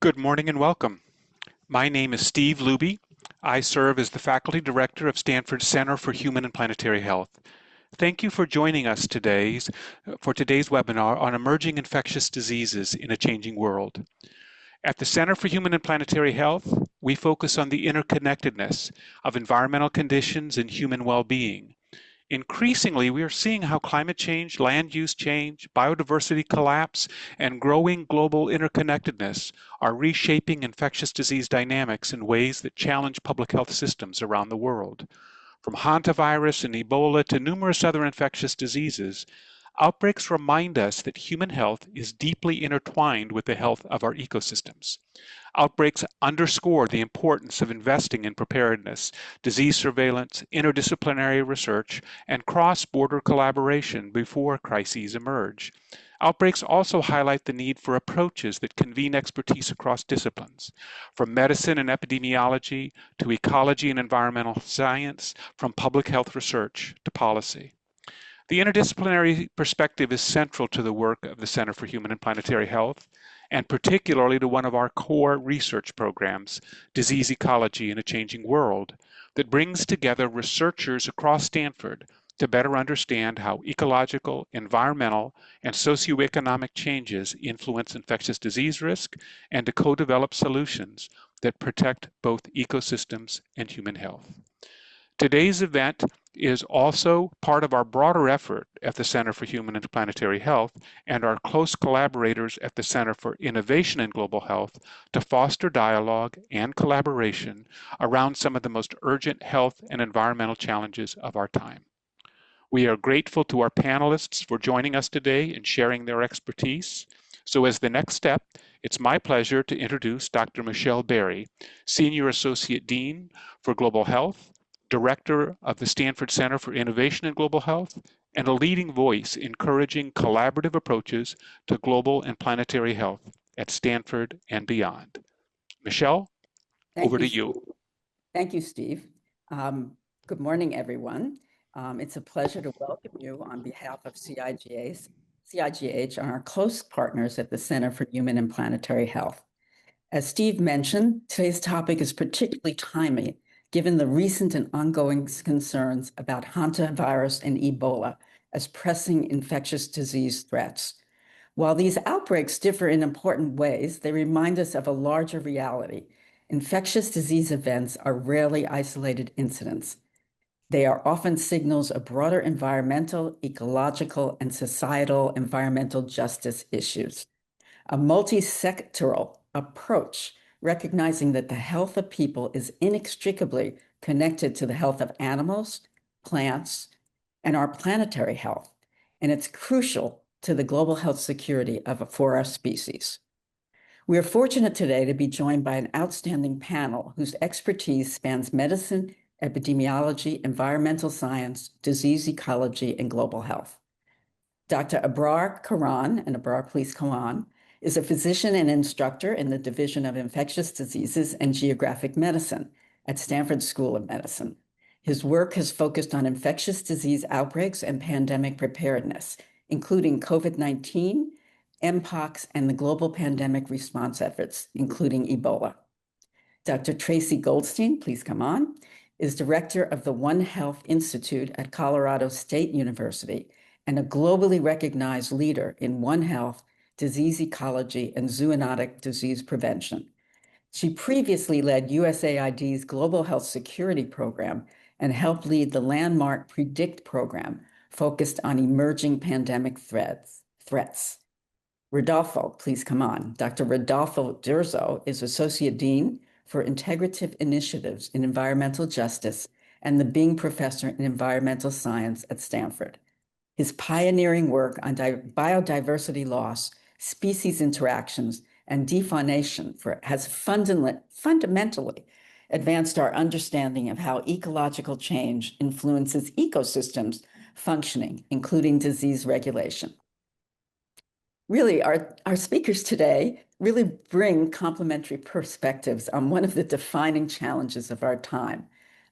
Good morning and welcome. My name is Steve Luby. I serve as the Faculty Director of Stanford Center for Human and Planetary Health. Thank you for joining us for today's webinar on emerging infectious diseases in a changing world. At the Center for Human and Planetary Health, we focus on the interconnectedness of environmental conditions and human well-being. Increasingly, we are seeing how climate change, land use change, biodiversity collapse, and growing global interconnectedness are reshaping infectious disease dynamics in ways that challenge public health systems around the world. From Hantavirus and Ebola to numerous other infectious diseases, outbreaks remind us that human health is deeply intertwined with the health of our ecosystems. Outbreaks underscore the importance of investing in preparedness, disease surveillance, interdisciplinary research, and cross-border collaboration before crises emerge. Outbreaks also highlight the need for approaches that convene expertise across disciplines, from medicine and epidemiology to ecology and environmental science, from public health research to policy. The interdisciplinary perspective is central to the work of the Center for Human and Planetary Health, and particularly to one of our core research programs, Disease Ecology in a Changing World, that brings together researchers across Stanford to better understand how ecological, environmental, and socioeconomic changes influence infectious disease risk and to co-develop solutions that protect both ecosystems and human health. Today's event is also part of our broader effort at the Center for Human and Planetary Health and our close collaborators at the Center for Innovation in Global Health to foster dialogue and collaboration around some of the most urgent health and environmental challenges of our time. We are grateful to our panelists for joining us today and sharing their expertise. So as the next step, it's my pleasure to introduce Dr. Michele Barry, Senior Associate Dean for Global Health, Director of the Stanford Center for Innovation in Global Health, and a leading voice encouraging collaborative approaches to global and planetary health at Stanford and beyond. Michele, over to you. Thank you, Steve. Good morning, everyone. It's a pleasure to welcome you on behalf of CIGH and our close partners at the Center for Human and Planetary Health. As Steve mentioned, today's topic is particularly timely given the recent and ongoing concerns about Hantavirus and Ebola as pressing infectious disease threats. While these outbreaks differ in important ways, they remind us of a larger reality. Infectious disease events are rarely isolated incidents. They are often signals of broader environmental, ecological, and societal environmental justice issues. A multi-sectoral approach recognizing that the health of people is inextricably connected to the health of animals, plants, and our planetary health, and it's crucial to the global health security for our species. We are fortunate today to be joined by an outstanding panel whose expertise spans medicine, epidemiology, environmental science, disease ecology, and global health. Dr. Abrar Karan, and Abrar, please come on, is a physician and instructor in the Division of Infectious Diseases and Geographic Medicine at Stanford School of Medicine. His work has focused on infectious disease outbreaks and pandemic preparedness, including COVID-19, Mpox, and the global pandemic response efforts, including Ebola. Dr. Tracy Goldstein, please come on, is director of the One Health Institute at Colorado State University and a globally recognized leader in One Health, disease ecology, and zoonotic disease prevention. She previously led USAID's Global Health Security Program and helped lead the landmark PREDICT program focused on emerging pandemic threats. Rodolfo, please come on. Dr. Rodolfo Durzo is Associate Dean for Integrative Initiatives in Environmental Justice and the Bing Professor in Environmental Science at Stanford. His pioneering work on biodiversity loss, species interactions, and defaunation has fundamentally advanced our understanding of how ecological change influences ecosystems functioning, including disease regulation. Really, our speakers today really bring complementary perspectives on one of the defining challenges of our time,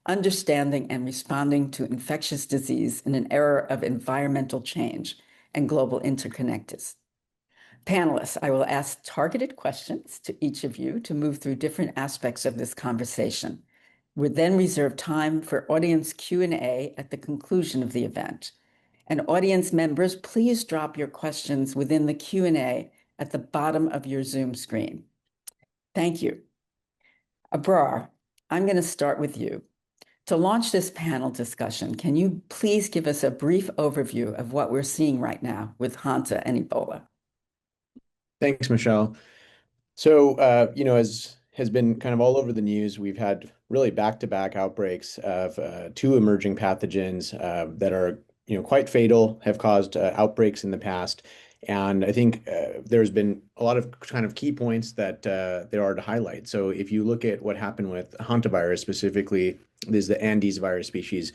understanding and responding to infectious disease in an era of environmental change and global interconnectedness. Panelists, I will ask targeted questions to each of you to move through different aspects of this conversation. We'll then reserve time for audience Q&A at the conclusion of the event. And audience members, please drop your questions within the Q&A at the bottom of your Zoom screen. Thank you. Abrar, I'm going to start with you. To launch this panel discussion, can you please give us a brief overview of what we're seeing right now with Hanta and Ebola? Thanks, Michelle. So, as has been kind of all over the news, we've had really back-to-back outbreaks of two emerging pathogens that are, quite fatal, have caused outbreaks in the past. And I think there's been a lot of kind of key points that there are to highlight. So if you look at what happened with Hantavirus, specifically, this is the Andes virus species.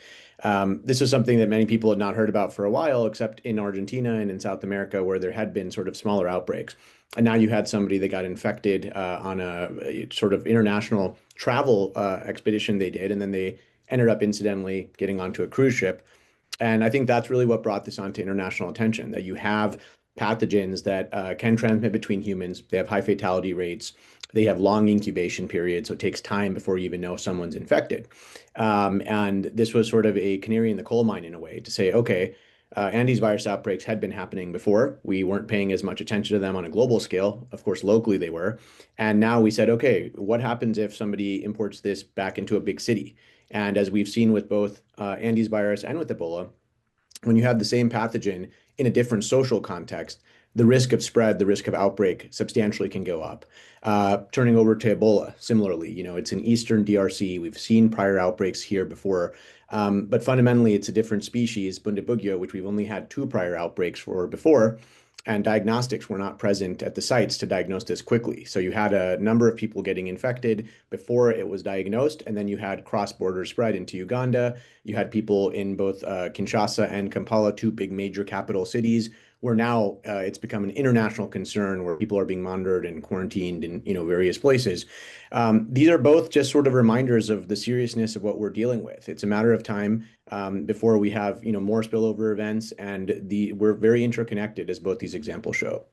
This is something that many people had not heard about for a while, except in Argentina and in South America, where there had been sort of smaller outbreaks. And now you had somebody that got infected on a sort of international travel expedition they did, and then they ended up incidentally getting onto a cruise ship. And I think that's really what brought this onto international attention, that you have pathogens that can transmit between humans. They have high fatality rates. They have long incubation periods, so it takes time before you even know someone's infected. And this was sort of a canary in the coal mine in a way to say, okay, Andes virus outbreaks had been happening before. We weren't paying as much attention to them on a global scale. Of course, locally they were. And now we said, okay, what happens if somebody imports this back into a big city? And as we've seen with both Andes virus and with Ebola, when you have the same pathogen in a different social context, the risk of spread, the risk of outbreak substantially can go up. Turning over to Ebola, similarly, it's in Eastern DRC. We've seen prior outbreaks here before, but fundamentally it's a different species, Bundibugyo, which we've only had two prior outbreaks for before, and diagnostics were not present at the sites to diagnose this quickly. So you had a number of people getting infected before it was diagnosed, and then you had cross-border spread into Uganda. You had people in both Kinshasa and Kampala, two big major capital cities, where now it's become an international concern where people are being monitored and quarantined in various places. These are both just sort of reminders of the seriousness of what we're dealing with. It's a matter of time before we have more spillover events, and we're very interconnected, as both these examples show.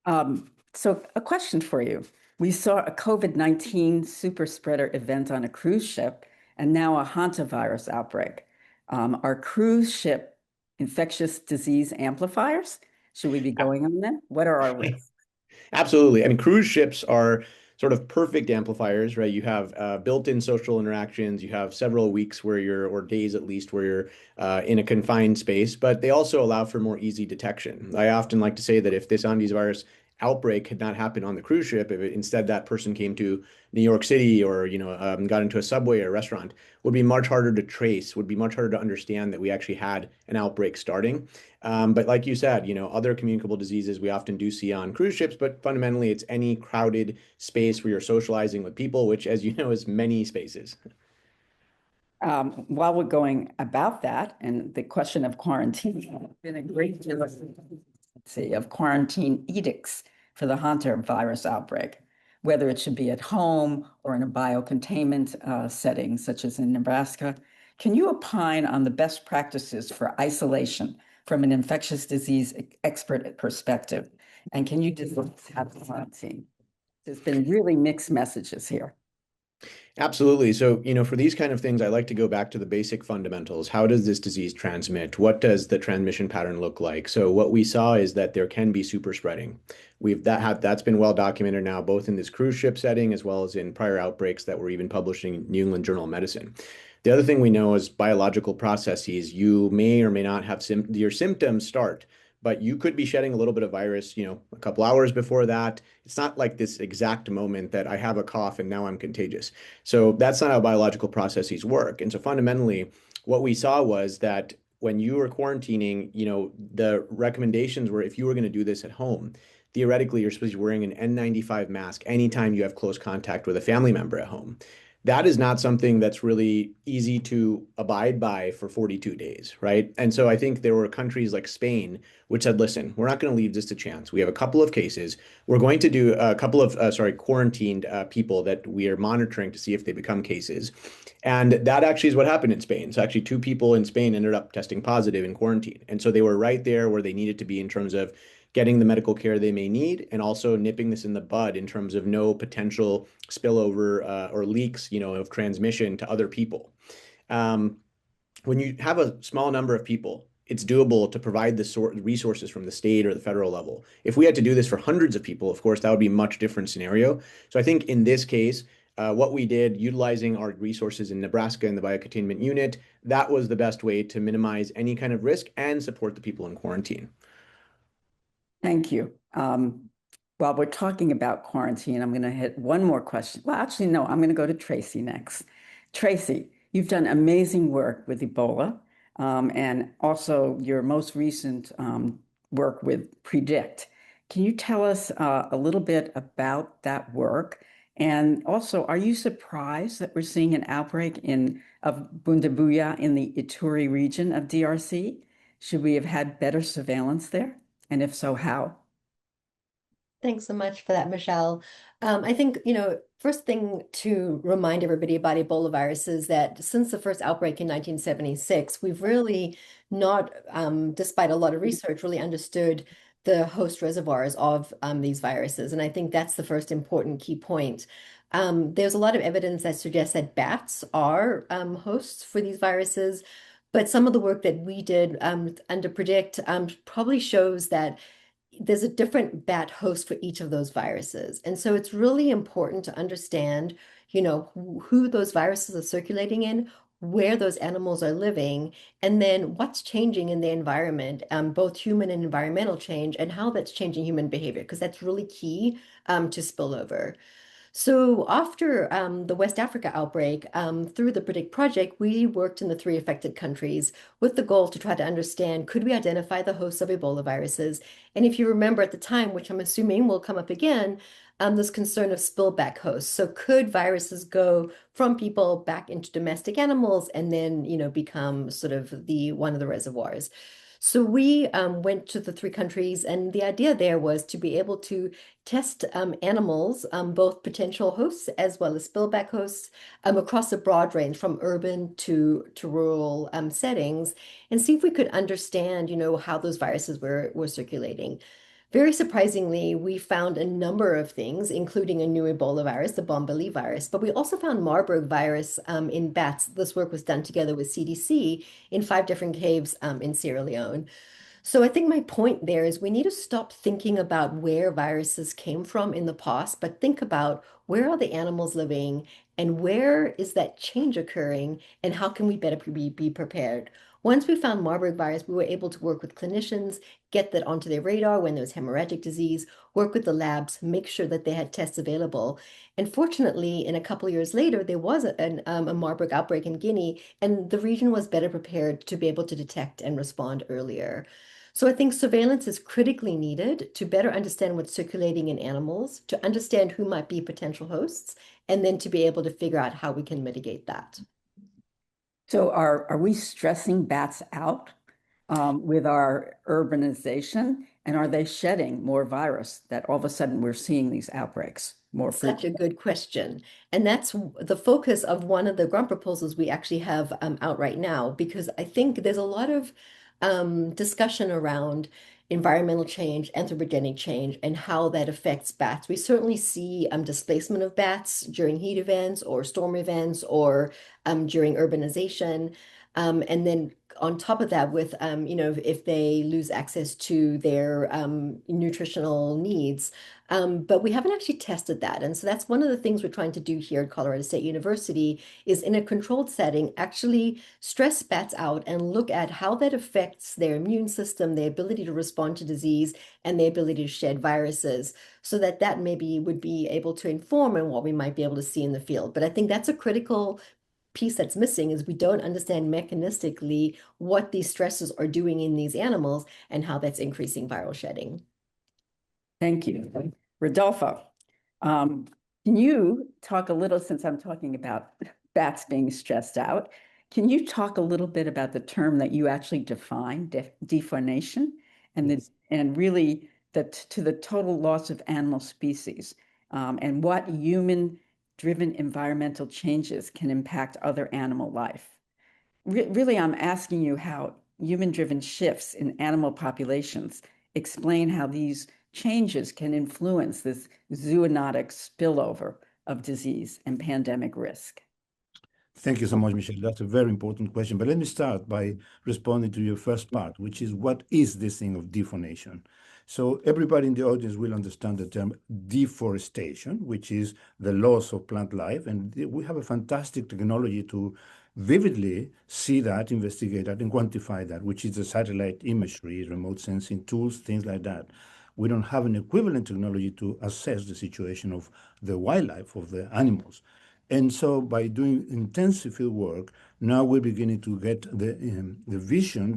So a question for you. We saw a COVID-19 super spreader event on a cruise ship and now a hantavirus outbreak. Are cruise ship infectious disease amplifiers? Should we be going on them? What are our risks? Absolutely. I mean, cruise ships are sort of perfect amplifiers, right? You have built-in social interactions. You have several weeks or days at least, where you're in a confined space, but they also allow for more easy detection. I often like to say that if this Andes virus outbreak had not happened on the cruise ship, if instead that person came to New York City or got into a subway or a restaurant, would be much harder to trace, would be much harder to understand that we actually had an outbreak starting. But like you said, other communicable diseases we often do see on cruise ships, but fundamentally it's any crowded space where you're socializing with people, which, as you know, is many spaces. While we're going about that, and the question of quarantine, there's been a great deal of quarantine edicts for the hantavirus outbreak, whether it should be at home or in a biocontainment setting, such as in Nebraska. Can you opine on the best practices for isolation from an infectious disease expert perspective? And can you discuss how to quarantine? There's been really mixed messages here. Absolutely. So, for these kind of things, I like to go back to the basic fundamentals. How does this disease transmit? What does the transmission pattern look like? So what we saw is that there can be super spreading. That's been well documented now, both in this cruise ship setting as well as in prior outbreaks that were even published in New England Journal of Medicine. The other thing we know is biological processes. You may or may not have your symptoms start, but you could be shedding a little bit of virus, a couple hours before that. It's not like this exact moment that I have a cough and now I'm contagious. So that's not how biological processes work. And so fundamentally, what we saw was that when you were quarantining, the recommendations were, if you were going to do this at home, theoretically, you're supposed to be wearing an N95 mask anytime you have close contact with a family member at home. That is not something that's really easy to abide by for 42 days, right? And so I think there were countries like Spain which said, listen, we're not going to leave this to chance. We have a couple of cases. We're going to do a couple of, quarantined people that we are monitoring to see if they become cases. And that actually is what happened in Spain. So actually 2 people in Spain ended up testing positive in quarantine. And so they were right there where they needed to be in terms of getting the medical care they may need, and also nipping this in the bud in terms of no potential spillover or leaks, of transmission to other people. When you have a small number of people, it's doable to provide the sort of resources from the state or the federal level. If we had to do this for hundreds of people, of course, that would be a much different scenario. So I think in this case, what we did, utilizing our resources in Nebraska in the biocontainment unit, that was the best way to minimize any kind of risk and support the people in quarantine. Thank you. While we're talking about quarantine, I'm going to hit one more question. Well, actually, no, I'm going to go to Tracy next. Tracy, you've done amazing work with Ebola, and also your most recent work with PREDICT. Can you tell us a little bit about that work? And also, are you surprised that we're seeing an outbreak of Bundabuya in the Ituri region of DRC? Should we have had better surveillance there? And if so, how? Thanks so much for that, Michelle. I think, first thing to remind everybody about Ebola virus is that since the first outbreak in 1976, we've really not, despite a lot of research, really understood the host reservoirs of these viruses. And I think that's the first important key point. There's a lot of evidence that suggests that bats are hosts for these viruses, but some of the work that we did under PREDICT probably shows that there's a different bat host for each of those viruses. And so it's really important to understand, who those viruses are circulating in, where those animals are living, and then what's changing in the environment, both human and environmental change, and how that's changing human behavior, because that's really key to spillover. So after the West Africa outbreak, through the PREDICT project, we worked in the 3 affected countries with the goal to try to understand, could we identify the hosts of Ebola viruses? And if you remember at the time, which I'm assuming will come up again, this concern of spillback hosts. So could viruses go from people back into domestic animals and then, become sort of one of the reservoirs? So we went to the 3 countries, and the idea there was to be able to test animals, both potential hosts as well as spillback hosts, across a broad range from urban to rural settings, and see if we could understand, how those viruses were circulating. Very surprisingly, we found a number of things, including a new Ebola virus, the Bombali virus, but we also found Marburg virus in bats. This work was done together with CDC in 5 different caves in Sierra Leone. So I think my point there is we need to stop thinking about where viruses came from in the past, but think about where are the animals living and where is that change occurring and how can we better be prepared. Once we found Marburg virus, we were able to work with clinicians, get that onto their radar when there was hemorrhagic disease, work with the labs, make sure that they had tests available. And fortunately, in a couple of years later, there was a Marburg outbreak in Guinea, and the region was better prepared to be able to detect and respond earlier. So I think surveillance is critically needed to better understand what's circulating in animals, to understand who might be potential hosts, and then to be able to figure out how we can mitigate that. So are we stressing bats out with our urbanization? And are they shedding more virus that all of a sudden we're seeing these outbreaks more frequently? Such a good question. And that's the focus of one of the grant proposals we actually have out right now, because I think there's a lot of discussion around environmental change, anthropogenic change, and how that affects bats. We certainly see displacement of bats during heat events or storm events or during urbanization. And then on top of that, with if they lose access to their nutritional needs. But we haven't actually tested that. And so that's one of the things we're trying to do here at Colorado State University is in a controlled setting, actually stress bats out and look at how that affects their immune system, their ability to respond to disease, and their ability to shed viruses, so that maybe would be able to inform on what we might be able to see in the field. But I think that's a critical piece that's missing is we don't understand mechanistically what these stresses are doing in these animals and how that's increasing viral shedding. Thank you. Rodolfo, can you talk a little, since I'm talking about bats being stressed out, can you talk a little bit about the term that you actually define, defaunation, and really to the total loss of animal species, and what human-driven environmental changes can impact other animal life? Really, I'm asking you how human-driven shifts in animal populations explain how these changes can influence this zoonotic spillover of disease and pandemic risk? Thank you so much, Michelle. That's a very important question. But let me start by responding to your first part, which is what is this thing of defaunation? So everybody in the audience will understand the term deforestation, which is the loss of plant life. And we have a fantastic technology to vividly see that, investigate that, and quantify that, which is the satellite imagery, remote sensing tools, things like that. We don't have an equivalent technology to assess the situation of the wildlife, of the animals. And so by doing intensive field work, now we're beginning to get the vision,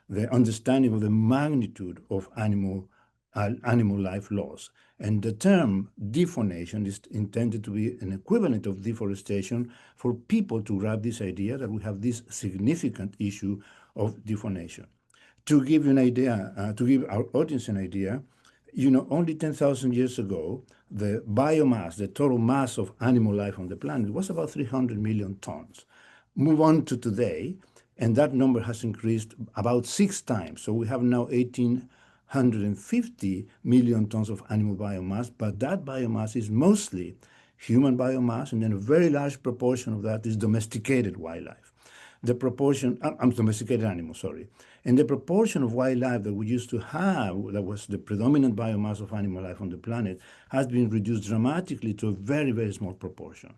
the understanding of the magnitude of animal life loss. And the term defaunation is intended to be an equivalent of deforestation for people to grab this idea that we have this significant issue of defaunation. To give you an idea, to give our audience an idea, only 10,000 years ago, the biomass, the total mass of animal life on the planet was about 300 million tons. Move on to today, and that number has increased about 6 times. So we have now 1,850 million tons of animal biomass, but that biomass is mostly human biomass, and then a very large proportion of that is domesticated wildlife. The proportion, domesticated animals, sorry. And the proportion of wildlife that we used to have, that was the predominant biomass of animal life on the planet, has been reduced dramatically to a very, very small proportion.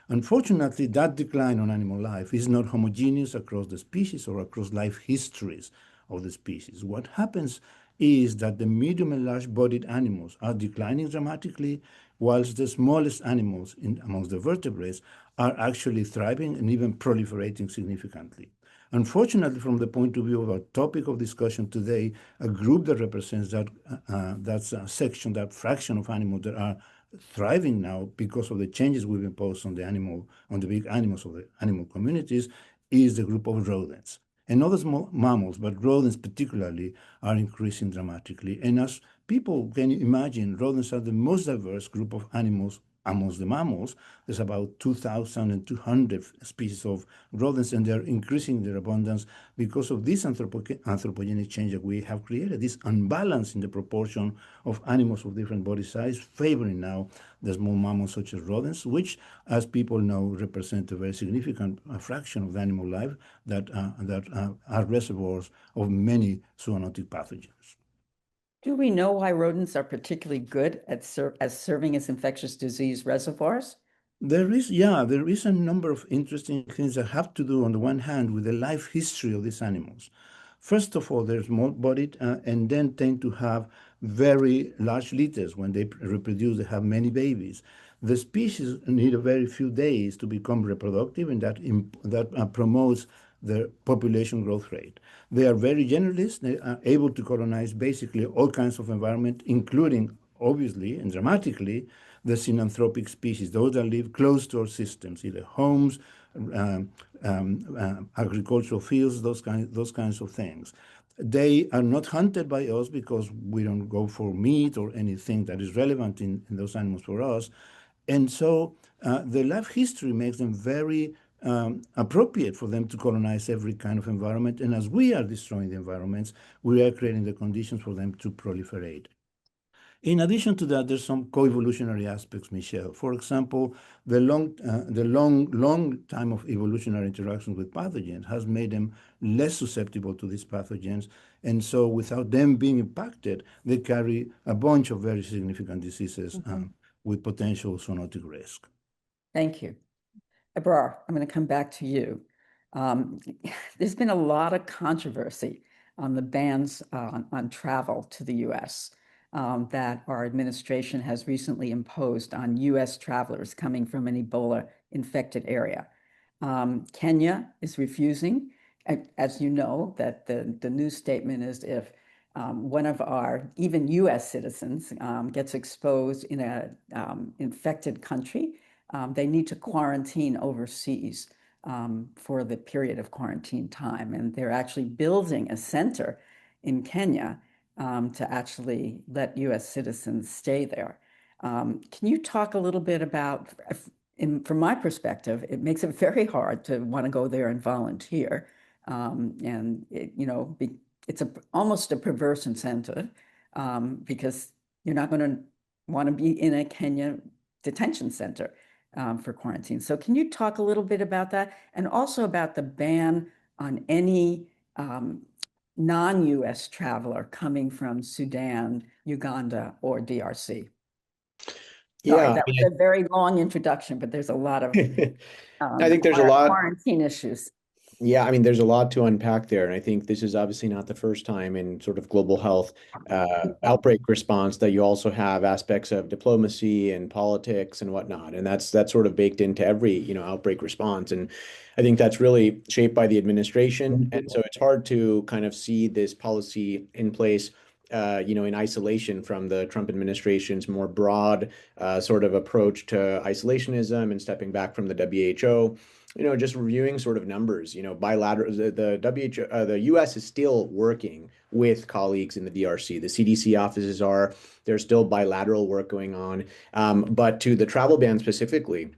Unfortunately, that decline on animal life is not homogeneous across the species or across life histories of the species. What happens is that the medium and large-bodied animals are declining dramatically, whilst the smallest animals amongst the vertebrates are actually thriving and even proliferating significantly. Unfortunately, from the point of view of our topic of discussion today, a group that represents that section, that fraction of animals that are thriving now because of the changes we've imposed on the big animals of the animal communities, is the group of rodents. And other small mammals, but rodents particularly, are increasing dramatically. And as people can imagine, rodents are the most diverse group of animals amongst the mammals. There's about 2,200 species of rodents, and they're increasing their abundance because of this anthropogenic change that we have created, this unbalance in the proportion of animals of different body size, favoring now the small mammals such as rodents, which, as people know, represent a very significant fraction of the animal life that are reservoirs of many zoonotic pathogens. Do we know why rodents are particularly good at serving as infectious disease reservoirs? There is a number of interesting things that have to do, on the one hand, with the life history of these animals. First of all, they're small-bodied and then tend to have very large litters. When they reproduce, they have many babies. The species need a very few days to become reproductive, and that promotes their population growth rate. They are very generalist. They are able to colonize basically all kinds of environment, including, obviously and dramatically, the synanthropic species, those that live close to our systems, either homes, agricultural fields, those kinds of things. They are not hunted by us because we don't go for meat or anything that is relevant in those animals for us. And so the life history makes them very appropriate for them to colonize every kind of environment. And as we are destroying the environments, we are creating the conditions for them to proliferate. In addition to that, there's some co-evolutionary aspects, Michelle. For example, the long time of evolutionary interactions with pathogens has made them less susceptible to these pathogens. And so without them being impacted, they carry a bunch of very significant diseases with potential zoonotic risk. Thank you. Ebrar, I'm going to come back to you. There's been a lot of controversy on the bans on travel to the U.S. That our administration has recently imposed on U.S. travelers coming from an Ebola-infected area. Kenya is refusing. As you know, that the news statement is if one of our, even U.S. citizens, gets exposed in an infected country, they need to quarantine overseas for the period of quarantine time. And they're actually building a center in Kenya to actually let U.S. citizens stay there. Can you talk a little bit about, from my perspective, it makes it very hard to want to go there and volunteer. it's almost a perverse incentive because you're not going to want to be in a Kenya detention center for quarantine. So can you talk a little bit about that, and also about the ban on any non-US traveler coming from Sudan, Uganda, or DRC? Sorry, Yeah, that was a very long introduction, but there's a lot of I think there's a lot. quarantine issues. Yeah, I mean, there's a lot to unpack there. And I think this is obviously not the first time in sort of global health outbreak response that you also have aspects of diplomacy and politics and whatnot. And that's sort of baked into every, outbreak response. And I think that's really shaped by the administration. And so it's hard to kind of see this policy in place, in isolation from the Trump administration's more broad sort of approach to isolationism and stepping back from the WHO. Just reviewing sort of numbers, bilateral, the WHO, the US is still working with colleagues in the DRC. The CDC offices there's still bilateral work going on. But to the travel ban specifically,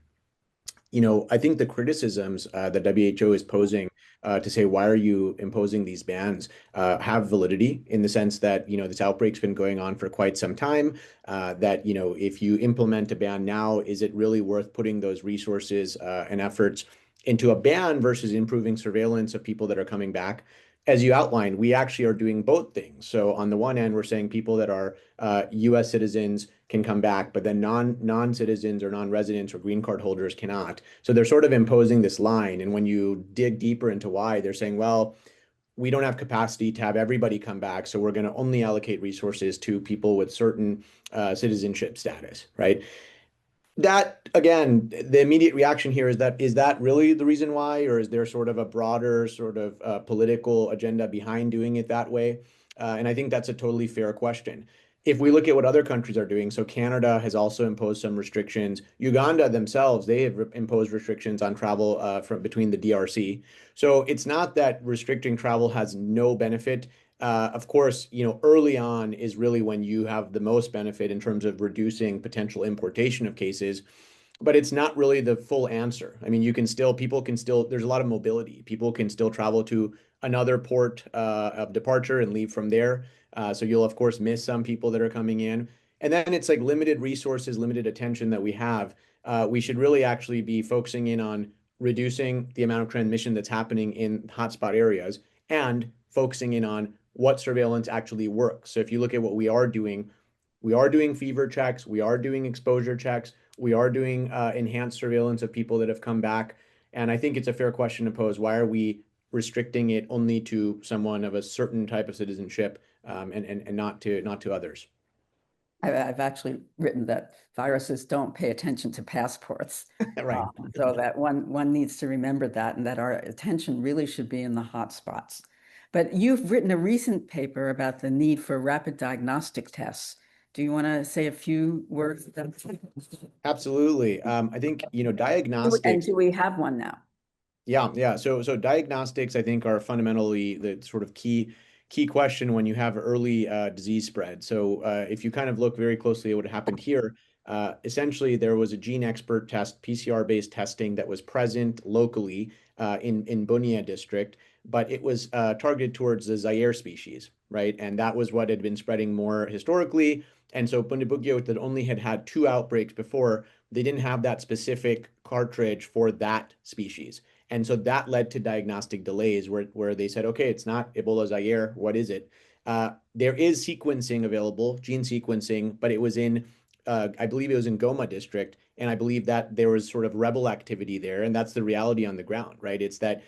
I think the criticisms the WHO is posing to say, why are you imposing these bans, have validity in the sense that, this outbreak's been going on for quite some time, that, if you implement a ban now, is it really worth putting those resources and efforts into a ban versus improving surveillance of people that are coming back? As you outlined, we actually are doing both things. So on the one end, we're saying people that are US citizens can come back, but then non-citizens or non-residents or green card holders cannot. So they're sort of imposing this line. And when you dig deeper into why, they're saying, well, we don't have capacity to have everybody come back, so we're going to only allocate resources to people with certain citizenship status, right? That, again, the immediate reaction here is that really the reason why, or is there sort of a broader sort of political agenda behind doing it that way? And I think that's a totally fair question. If we look at what other countries are doing, so Canada has also imposed some restrictions. Uganda themselves, they have imposed restrictions on travel from between the DRC. So it's not that restricting travel has no benefit. Of course, early on is really when you have the most benefit in terms of reducing potential importation of cases, but it's not really the full answer. I mean, people can still, there's a lot of mobility. People can still travel to another port of departure and leave from there. So you'll, of course, miss some people that are coming in. And then it's like limited resources, limited attention that we have. We should really actually be focusing in on reducing the amount of transmission that's happening in hotspot areas and focusing in on what surveillance actually works. So if you look at what we are doing fever checks, we are doing exposure checks, we are doing enhanced surveillance of people that have come back. And I think it's a fair question to pose. Why are we restricting it only to someone of a certain type of citizenship and not to others? I've actually written that viruses don't pay attention to passports. Right. So that one needs to remember that, and that our attention really should be in the hotspots. But you've written a recent paper about the need for rapid diagnostic tests. Do you want to say a few words about that? Absolutely. I think, diagnostics. And do we have one now? Yeah. So diagnostics, I think, are fundamentally the sort of key question when you have early disease spread. So if you kind of look very closely at what happened here, essentially there was a gene expert test, PCR-based testing that was present locally in Bunia district, but it was targeted towards the Zaire species, right? And that was what had been spreading more historically. And so Bundibugyo that only had 2 outbreaks before, they didn't have that specific cartridge for that species. And so that led to diagnostic delays where they said, okay, it's not Ebola Zaire. What is it? There is sequencing available, gene sequencing, but it was I believe it was in Goma district. And I believe that there was sort of rebel activity there. And that's the reality on the ground, right? It's that,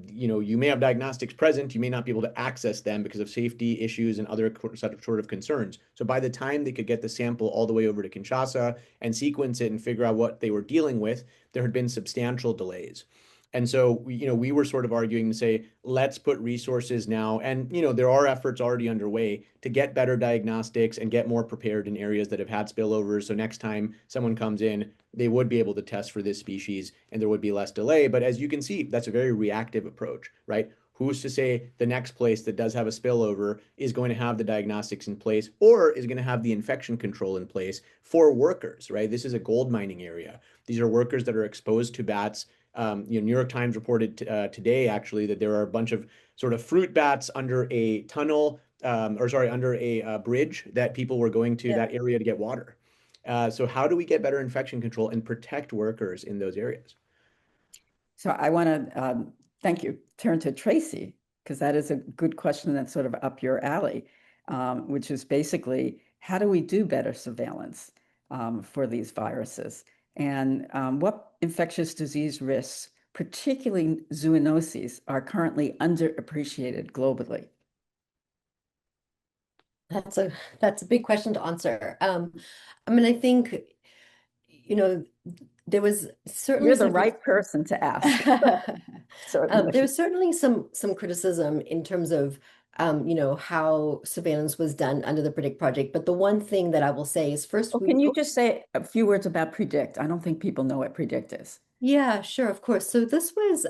you may have diagnostics present, you may not be able to access them because of safety issues and other sort of concerns. So by the time they could get the sample all the way over to Kinshasa and sequence it and figure out what they were dealing with, there had been substantial delays. And so, we were sort of arguing to say, let's put resources now. And, there are efforts already underway to get better diagnostics and get more prepared in areas that have had spillovers. So next time someone comes in, they would be able to test for this species and there would be less delay. But as you can see, that's a very reactive approach, right? Who's to say the next place that does have a spillover is going to have the diagnostics in place or is going to have the infection control in place for workers, right? This is a gold mining area. These are workers that are exposed to bats. New York Times reported today, actually, that there are a bunch of sort of fruit bats under a tunnel, under a bridge that people were going to that area to get water. So how do we get better infection control and protect workers in those areas? So I want to thank you. Turn to Tracy, because that is a good question that's sort of up your alley, which is basically how do we do better surveillance for these viruses? And what infectious disease risks, particularly zoonoses, are currently underappreciated globally? That's a big question to answer. I mean, I think, there was certainly You're the right person to ask. There was certainly some criticism in terms of how surveillance was done under the PREDICT project. But the one thing that I will say is first, can you just say a few words about PREDICT? I don't think people know what PREDICT is. Yeah, sure, of course. So this was,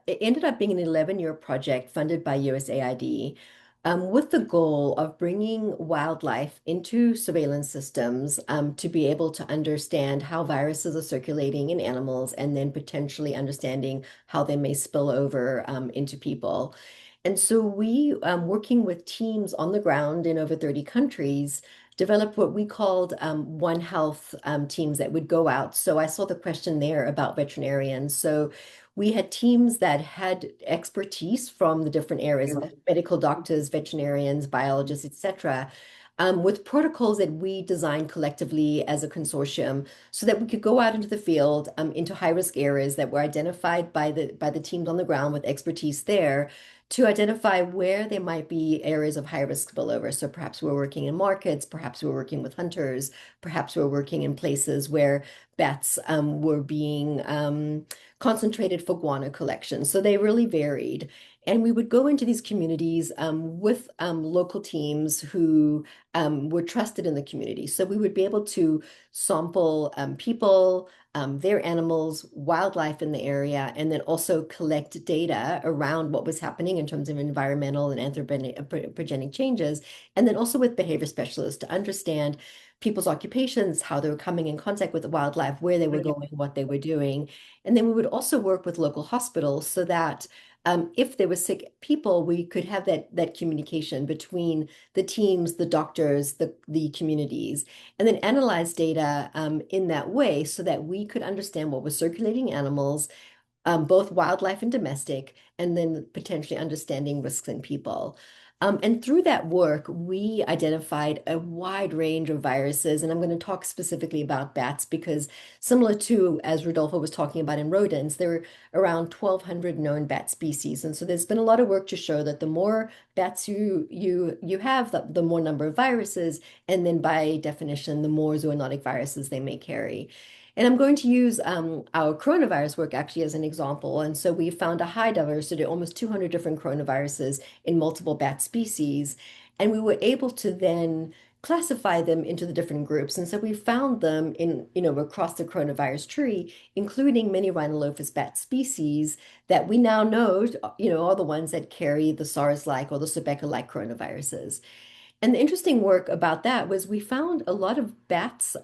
it ended up being an 11-year project funded by USAID, with the goal of bringing wildlife into surveillance systems, to be able to understand how viruses are circulating in animals and then potentially understanding how they may spill over into people. And so we, working with teams on the ground in over 30 countries, developed what we called One Health teams that would go out. So I saw the question there about veterinarians. So we had teams that had expertise from the different areas, medical doctors, veterinarians, biologists, etc., with protocols that we designed collectively as a consortium so that we could go out into the field, into high-risk areas that were identified by the teams on the ground with expertise there to identify where there might be areas of high risk spillover. So perhaps we're working in markets, perhaps we're working with hunters, perhaps we're working in places where bats were being concentrated for guano collection. So they really varied. And we would go into these communities with local teams who were trusted in the community. So we would be able to sample people, their animals, wildlife in the area, and then also collect data around what was happening in terms of environmental and anthropogenic changes, and then also with behavior specialists to understand people's occupations, how they were coming in contact with the wildlife, where they were going, what they were doing. And then we would also work with local hospitals so that if there were sick people, we could have that communication between the teams, the doctors, the communities, and then analyze data in that way so that we could understand what was circulating animals, both wildlife and domestic, and then potentially understanding risks in people. And through that work, we identified a wide range of viruses. And I'm going to talk specifically about bats because similar to, as Rodolfo was talking about in rodents, there are around 1,200 known bat species. And so there's been a lot of work to show that the more bats you have, the more number of viruses, and then by definition, the more zoonotic viruses they may carry. And I'm going to use our coronavirus work actually as an example. And so we found a high diversity, almost 200 different coronaviruses in multiple bat species. And we were able to then classify them into the different groups. And so we found them in, across the coronavirus tree, including many rhinolophus bat species that we now know, are the ones that carry the SARS-like or the Rebecca-like coronaviruses. And the interesting work about that was we found a lot of bats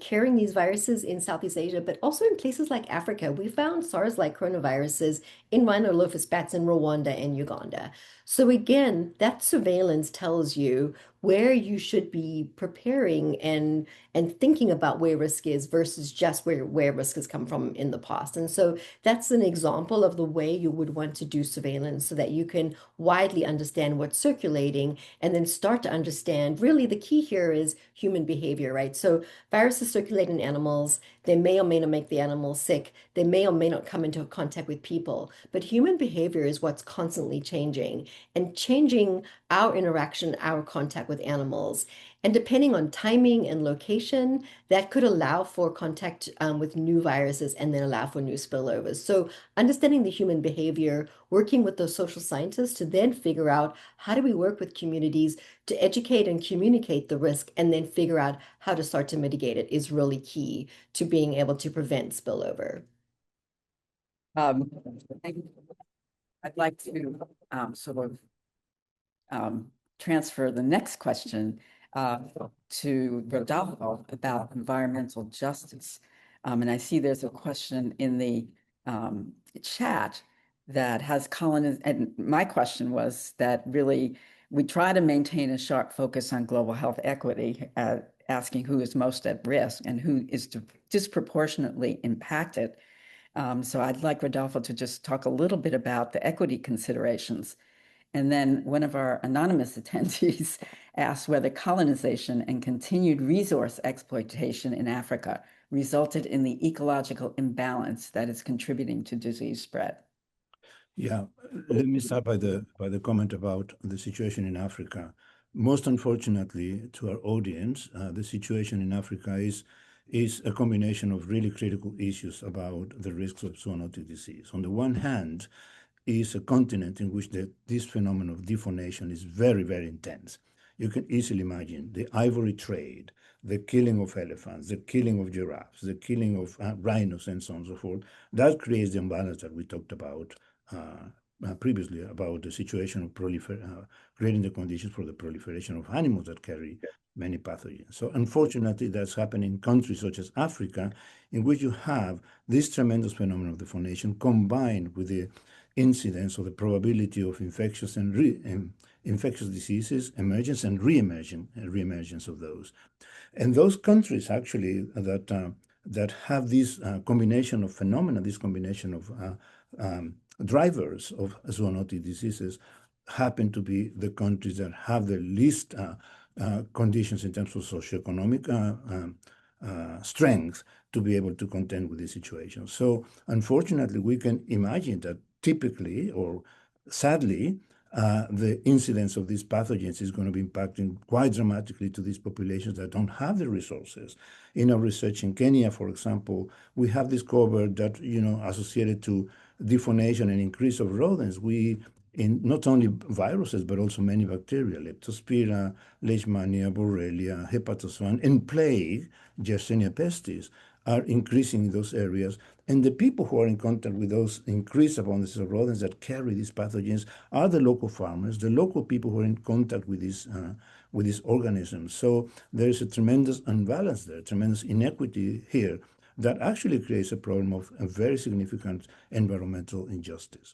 carrying these viruses in Southeast Asia, but also in places like Africa. We found SARS-like coronaviruses in rhinolophus bats in Rwanda and Uganda. So again, that surveillance tells you where you should be preparing and thinking about where risk is versus just where risk has come from in the past. And so that's an example of the way you would want to do surveillance so that you can widely understand what's circulating and then start to understand really the key here is human behavior, right? So viruses circulate in animals. They may or may not make the animals sick. They may or may not come into contact with people. But human behavior is what's constantly changing and changing our interaction, our contact with animals. And depending on timing and location, that could allow for contact with new viruses and then allow for new spillovers. So understanding the human behavior, working with those social scientists to then figure out how do we work with communities to educate and communicate the risk and then figure out how to start to mitigate it is really key to being able to prevent spillover. I'd like to transfer the next question to Rodolfo about environmental justice. And I see there's a question in the chat that has and my question was that really we try to maintain a sharp focus on global health equity, asking who is most at risk and who is disproportionately impacted. So I'd like Rodolfo to just talk a little bit about the equity considerations. And then one of our anonymous attendees asked whether colonization and continued resource exploitation in Africa resulted in the ecological imbalance that is contributing to disease spread. Yeah, let me start by the comment about the situation in Africa. Most unfortunately to our audience, the situation in Africa is a combination of really critical issues about the risks of zoonotic disease. On the one hand, is a continent in which this phenomenon of defaunation is very, very intense. You can easily imagine the ivory trade, the killing of elephants, the killing of giraffes, the killing of rhinos, and so on and so forth. That creates the imbalance that we talked about previously about the situation of creating the conditions for the proliferation of animals that carry many pathogens. So unfortunately, that's happening in countries such as Africa, in which you have this tremendous phenomenon of defaunation combined with the incidence or the probability of infectious and infectious diseases emergence and reemergence of those. And those countries actually that have this combination of phenomena, this combination of drivers of zoonotic diseases, happen to be the countries that have the least conditions in terms of socioeconomic strength to be able to contend with this situation. So unfortunately, we can imagine that typically or sadly, the incidence of these pathogens is going to be impacting quite dramatically to these populations that don't have the resources. In our research in Kenya, for example, we have discovered that, associated to defaunation and increase of rodents, in not only viruses, but also many bacteria, Leptospira, Leishmania, Borrelia, Hepatoswan, and plague, Yersinia pestis, are increasing in those areas. And the people who are in contact with those increased abundances of rodents that carry these pathogens are the local farmers, the local people who are in contact with these organisms. So there is a tremendous imbalance there, tremendous inequity here that actually creates a problem of a very significant environmental injustice.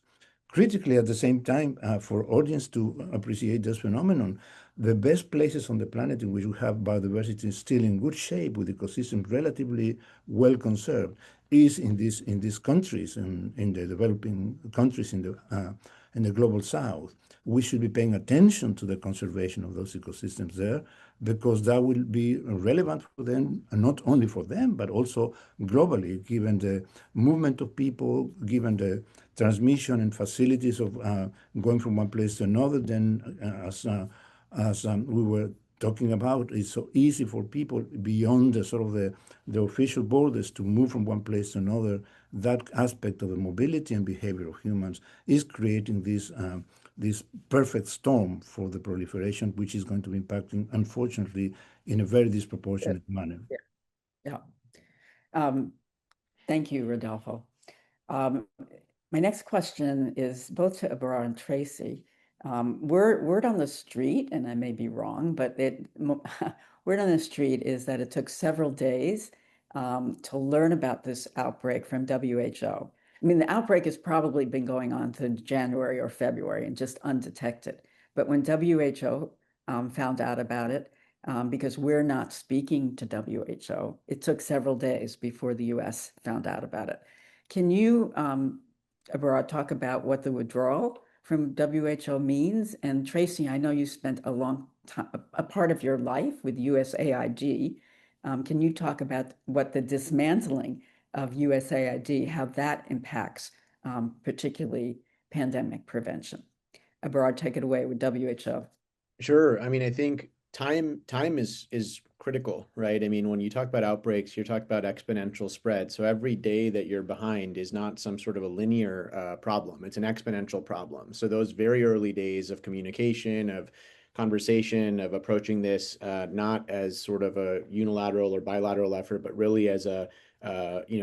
Critically, at the same time, for audience to appreciate this phenomenon, the best places on the planet in which we have biodiversity still in good shape with ecosystems relatively well conserved is in these countries and in the developing countries in the global south. We should be paying attention to the conservation of those ecosystems there, because that will be relevant for them, and not only for them, but also globally, given the movement of people, given the transmission and facilities of going from one place to another. Then, as we were talking about, it's so easy for people beyond the sort of the official borders to move from one place to another. That aspect of the mobility and behavior of humans is creating this perfect storm for the proliferation, which is going to be impacting, unfortunately, in a very disproportionate manner. Yeah. Thank you, Rodolfo. My next question is both to Abrar and Tracy. Word on the street, and I may be wrong, but word on the street is that it took several days to learn about this outbreak from WHO. I mean, the outbreak has probably been going on to January or February and just undetected. But when WHO found out about it, because we're not speaking to WHO, it took several days before the US found out about it. Can you, Abrar, talk about what the withdrawal from WHO means? And Tracy, I know you spent a long time, a part of your life with USAID. Can you talk about what the dismantling of USAID, how that impacts particularly pandemic prevention? Abrar, take it away with WHO. Sure. I mean, I think time is critical, right? I mean, when you talk about outbreaks, you're talking about exponential spread. So every day that you're behind is not some sort of a linear problem. It's an exponential problem. So those very early days of communication, of conversation, of approaching this not as sort of a unilateral or bilateral effort, but really as a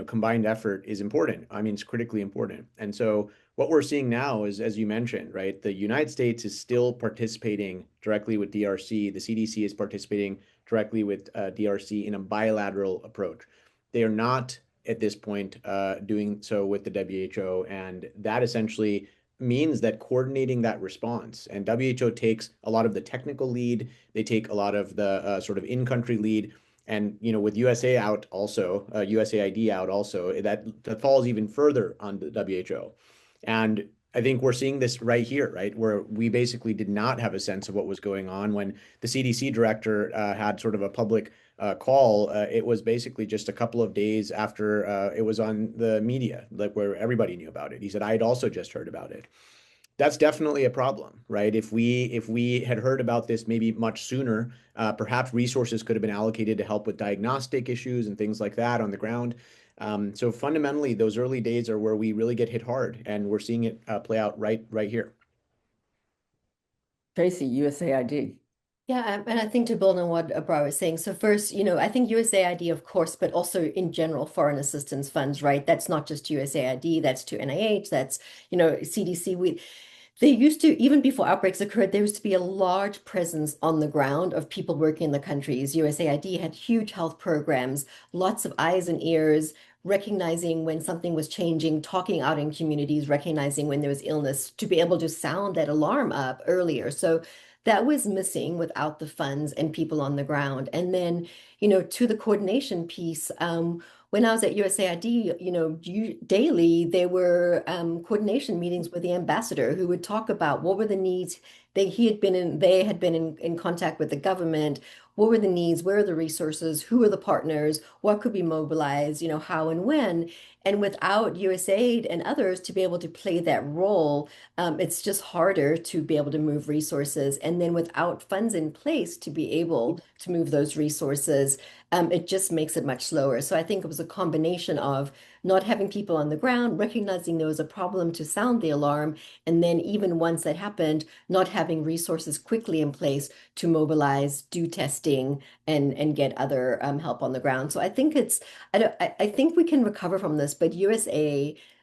combined effort is important. I mean, it's critically important. And so what we're seeing now is, as you mentioned, right, the United States is still participating directly with DRC. The CDC is participating directly with DRC in a bilateral approach. They are not at this point doing so with the WHO, and that essentially means that coordinating that response, and WHO takes a lot of the technical lead, they take a lot of the sort of in-country lead, and with USA out also, USAID out also, that falls even further on the WHO. And I think we're seeing this right here, right, where we basically did not have a sense of what was going on when the CDC director had sort of a public call. It was basically just a couple of days after it was on the media, like where everybody knew about it. He said, I had also just heard about it. That's definitely a problem, right? If we had heard about this maybe much sooner, perhaps resources could have been allocated to help with diagnostic issues and things like that on the ground. So fundamentally, those early days are where we really get hit hard, and we're seeing it play out right here. Tracy, USAID. Yeah, and I think to build on what Abrar was saying, so first, I think USAID, of course, but also in general, foreign assistance funds, right? That's not just USAID, that's to NIH, that's, CDC. They used to, even before outbreaks occurred, there used to be a large presence on the ground of people working in the countries. USAID had huge health programs, lots of eyes and ears, recognizing when something was changing, talking out in communities, recognizing when there was illness, to be able to sound that alarm up earlier. So that was missing without the funds and people on the ground. And then, to the coordination piece, when I was at USAID, daily there were coordination meetings with the ambassador who would talk about what were the needs. They had been in contact with the government. What were the needs? Where are the resources? Who are the partners? What could be mobilized? How and when? And without USAID and others to be able to play that role, it's just harder to be able to move resources. And then without funds in place to be able to move those resources, it just makes it much slower. So I think it was a combination of not having people on the ground, recognizing there was a problem to sound the alarm, and then even once that happened, not having resources quickly in place to mobilize, do testing, and get other help on the ground. So I think I think we can recover from this, but the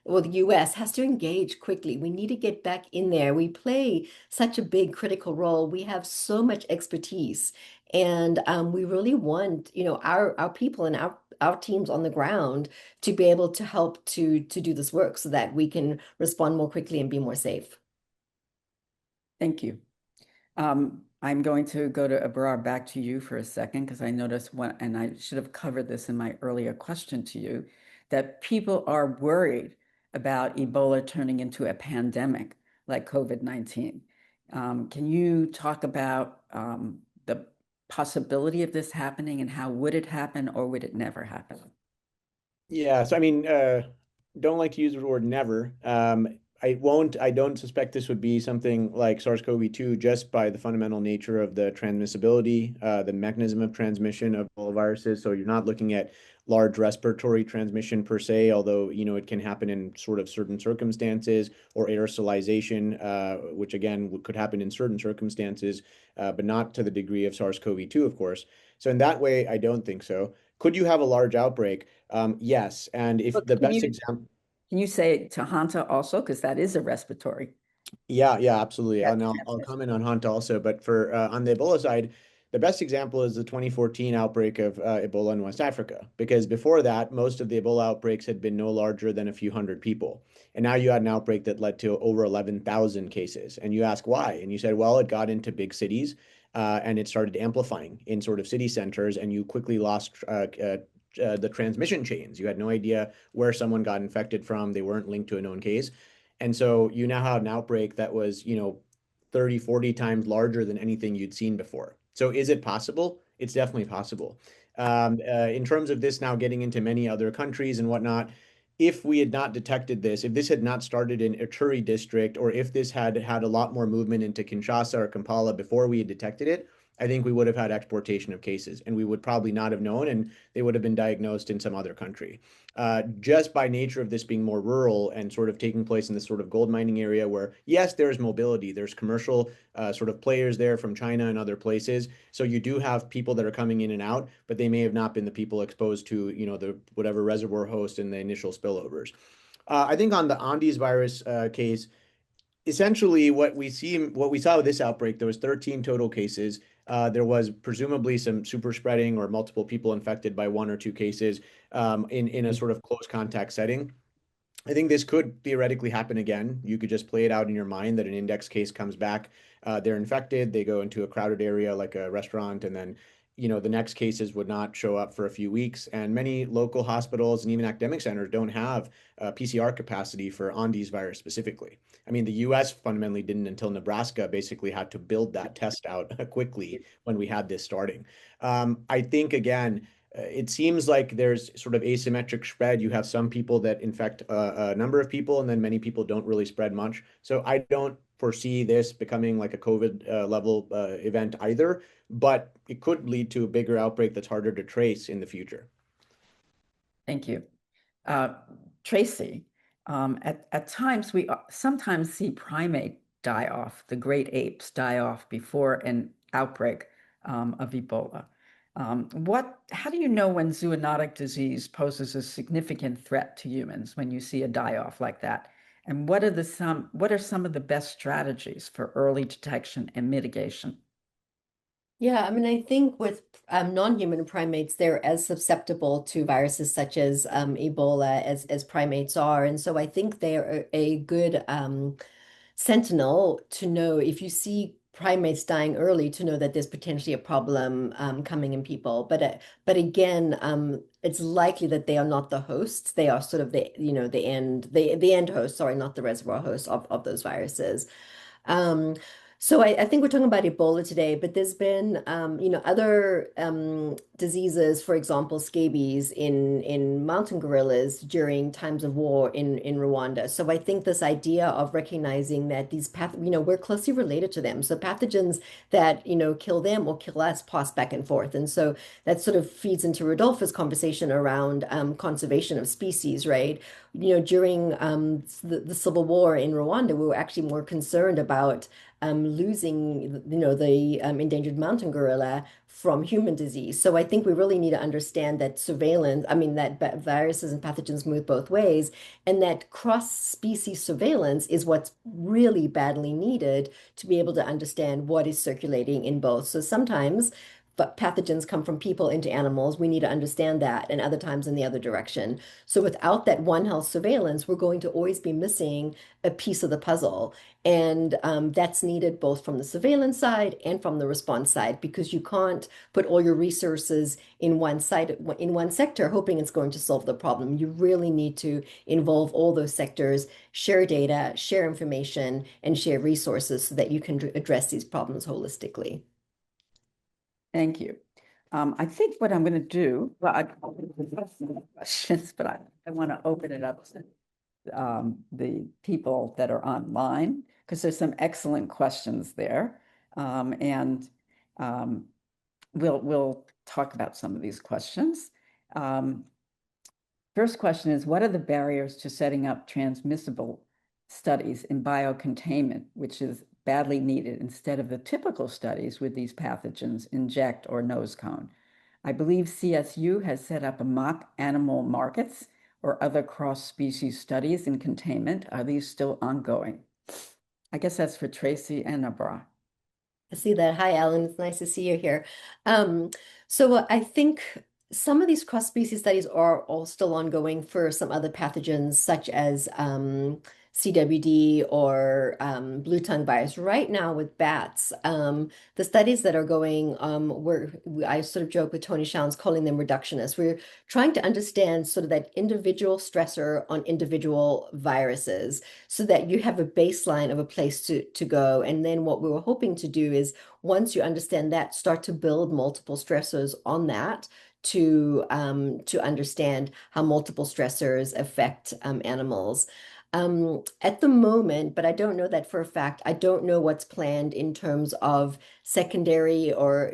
US has to engage quickly. We need to get back in there. We play such a big critical role. We have so much expertise. And we really want, our people and our teams on the ground to be able to help to do this work so that we can respond more quickly and be more safe. Thank you. I'm going to go to Abrar, back to you for a second, because I noticed and I should have covered this in my earlier question to you, that people are worried about Ebola turning into a pandemic like COVID-19. Can you talk about the possibility of this happening, and how would it happen, or would it never happen? Yeah, so I mean, don't like to use the word never. I don't suspect this would be something like SARS-CoV-2 just by the fundamental nature of the transmissibility, the mechanism of transmission of all viruses. So you're not looking at large respiratory transmission per se, although, it can happen in sort of certain circumstances, or aerosolization, which again could happen in certain circumstances, but not to the degree of SARS-CoV-2, of course. So in that way, I don't think so. Could you have a large outbreak? Yes. And if But the best example, can you say to Hanta also, because that is a respiratory? yeah, absolutely. And I'll transmission. comment on Hanta also, but for on the Ebola side, the best example is the 2014 outbreak of Ebola in West Africa, because before that, most of the Ebola outbreaks had been no larger than a few hundred people. And now you had an outbreak that led to over 11,000 cases. And you ask why? And you said, well, it got into big cities and it started amplifying in sort of city centers, and you quickly lost the transmission chains. You had no idea where someone got infected from. They weren't linked to a known case. And so you now have an outbreak that was, 30, 40 times larger than anything you'd seen before. So is it possible? It's definitely possible. In terms of this now getting into many other countries and whatnot, if we had not detected this, if this had not started in Ituri district, or if this had had a lot more movement into Kinshasa or Kampala before we had detected it, I think we would have had exportation of cases, and we would probably not have known, and they would have been diagnosed in some other country. Just by nature of this being more rural and sort of taking place in this sort of gold mining area where, yes, there's mobility, there's commercial sort of players there from China and other places. So you do have people that are coming in and out, but they may have not been the people exposed to, the whatever reservoir host in the initial spillovers. I think on the Andes virus case, essentially what we saw with this outbreak, there was 13 total cases. there was presumably some super spreading or multiple people infected by one or two cases in a sort of close contact setting. I think this could theoretically happen again. You could just play it out in your mind that an index case comes back, they're infected, they go into a crowded area like a restaurant, and then the next cases would not show up for a few weeks. And many local hospitals and even academic centers don't have PCR capacity for Andes virus specifically. I mean, the US fundamentally didn't until Nebraska basically had to build that test out quickly when we had this starting. I think, again, it seems like there's sort of asymmetric spread. You have some people that infect a number of people, and then many people don't really spread much. So I don't foresee this becoming like a COVID level event either, but it could lead to a bigger outbreak that's harder to trace in the future. Thank you. Tracy, at times we sometimes see primate die off, the great apes die off before an outbreak of Ebola. How do you know when zoonotic disease poses a significant threat to humans when you see a die-off like that? And what are some of the best strategies for early detection and mitigation? Yeah, I mean, I think with non-human primates, they're as susceptible to viruses such as Ebola as primates are. And so I think they're a good sentinel to know if you see primates dying early to know that there's potentially a problem coming in people. But again, it's likely that they are not the hosts. They are sort of the end hosts, sorry, not the reservoir hosts of those viruses. So I think we're talking about Ebola today, but there's been, other diseases, for example, scabies in mountain gorillas during times of war in Rwanda. So I think this idea of recognizing that these we're closely related to them. So pathogens that, kill them or kill us pass back and forth. And so that sort of feeds into Rodolfo's conversation around conservation of species, right? During the civil war in Rwanda, we were actually more concerned about losing, the endangered mountain gorilla from human disease. So I think we really need to understand that that viruses and pathogens move both ways, and that cross-species surveillance is what's really badly needed to be able to understand what is circulating in both. So sometimes but pathogens come from people into animals. We need to understand that, and other times in the other direction. So without that One Health surveillance, we're going to always be missing a piece of the puzzle. And that's needed both from the surveillance side and from the response side, because you can't put all your resources in one sector, hoping it's going to solve the problem. You really need to involve all those sectors, share data, share information, and share resources so that you can address these problems holistically. Thank you. I think what I'm going to do, well, I have some questions, but I want to open it up to the people that are online, because there's some excellent questions there. And we'll talk about some of these questions. First question is, what are the barriers to setting up transmissible studies in biocontainment, which is badly needed instead of the typical studies with these pathogens, inject or nose cone? I believe CSU has set up a mock animal markets or other cross-species studies in containment. Are these still ongoing? I guess that's for Tracy and Abra. I see that. Hi, Alan. It's nice to see you here. So I think some of these cross-species studies are all still ongoing for some other pathogens, such as CWD or blue tongue virus. Right now with bats, the studies that are going, I sort of joke with Tony Shallons calling them reductionists. We're trying to understand sort of that individual stressor on individual viruses so that you have a baseline of a place to go. And then what we were hoping to do is, once you understand that, start to build multiple stressors on that to understand how multiple stressors affect animals. At the moment, but I don't know that for a fact, I don't know what's planned in terms of secondary or,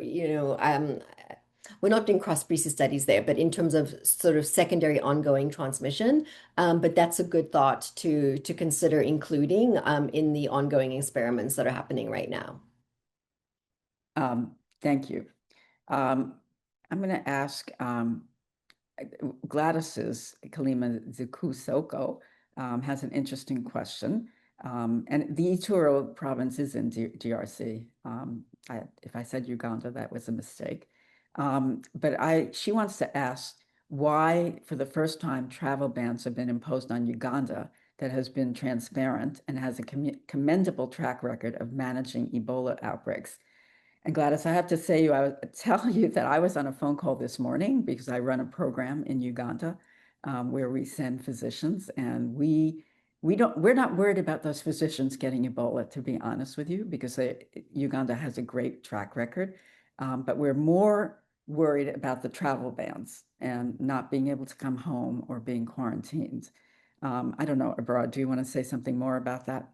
we're not doing cross-species studies there, but in terms of sort of secondary ongoing transmission. But that's a good thought to consider including in the ongoing experiments that are happening right now. Thank you. I'm going to ask Gladys's Kalima Zukusoko has an interesting question. And the Ituro province is in DRC. If I said Uganda, that was a mistake. But she wants to ask why, for the first time, travel bans have been imposed on Uganda that has been transparent and has a commendable track record of managing Ebola outbreaks. And Gladys, I have to tell you that I was on a phone call this morning because I run a program in Uganda where we send physicians, and we're not worried about those physicians getting Ebola, to be honest with you, because Uganda has a great track record. But we're more worried about the travel bans and not being able to come home or being quarantined. I don't know, Abrar, do you want to say something more about that?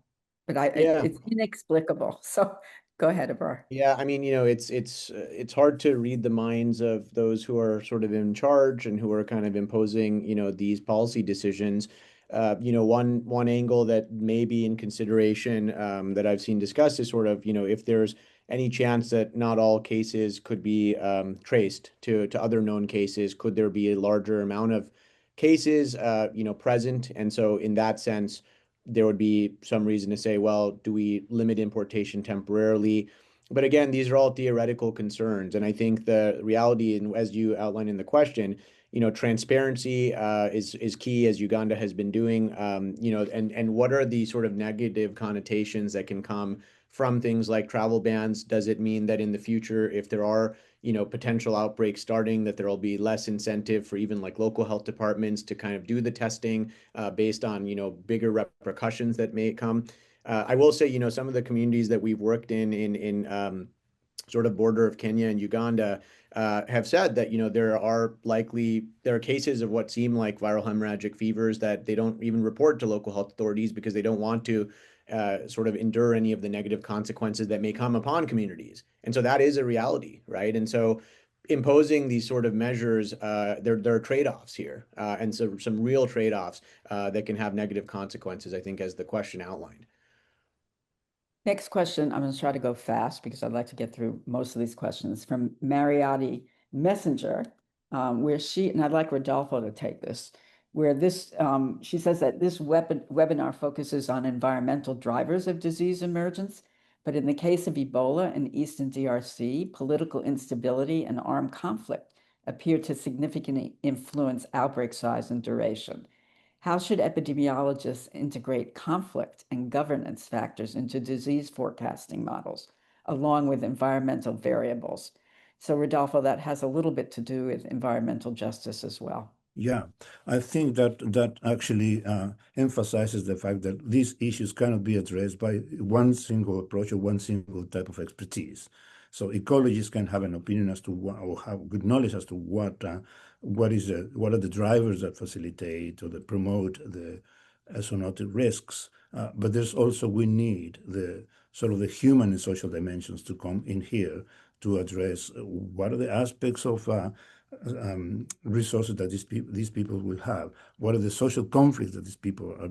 But Yeah. it's inexplicable. So go ahead, Abrar. Yeah, I mean, it's hard to read the minds of those who are sort of in charge and who are kind of imposing, these policy decisions. One angle that may be in consideration that I've seen discussed is sort of, if there's any chance that not all cases could be traced to other known cases, could there be a larger amount of cases, present? And so in that sense, there would be some reason to say, well, do we limit importation temporarily? But again, these are all theoretical concerns. And I think the reality, and as you outlined in the question, transparency is key, as Uganda has been doing. And what are the sort of negative connotations that can come from things like travel bans? Does it mean that in the future, if there are potential outbreaks starting, that there will be less incentive for even like local health departments to kind of do the testing based on bigger repercussions that may come? I will say, some of the communities that we've worked in sort of border of Kenya and Uganda have said that there are cases of what seem like viral hemorrhagic fevers that they don't even report to local health authorities because they don't want to sort of endure any of the negative consequences that may come upon communities. And so that is a reality, right? And so imposing these sort of measures, there are trade-offs here, and so some real trade-offs that can have negative consequences, I think, as the question outlined. Next question, I'm going to try to go fast because I'd like to get through most of these questions from Mariotti Messenger, and I'd like Rodolfo to take this, she says that this webinar focuses on environmental drivers of disease emergence, but in the case of Ebola in Eastern DRC, political instability and armed conflict appear to significantly influence outbreak size and duration. How should epidemiologists integrate conflict and governance factors into disease forecasting models, along with environmental variables? So, Rodolfo, that has a little bit to do with environmental justice as well. Yeah, I think that actually emphasizes the fact that these issues cannot be addressed by one single approach or one single type of expertise. So ecologists can have an opinion as to or have good knowledge as to what are the drivers that facilitate or that promote the zoonotic risks. But there's also, we need the sort of the human and social dimensions to come in here to address what are the aspects of resources that these people will have. What are the social conflicts that these people are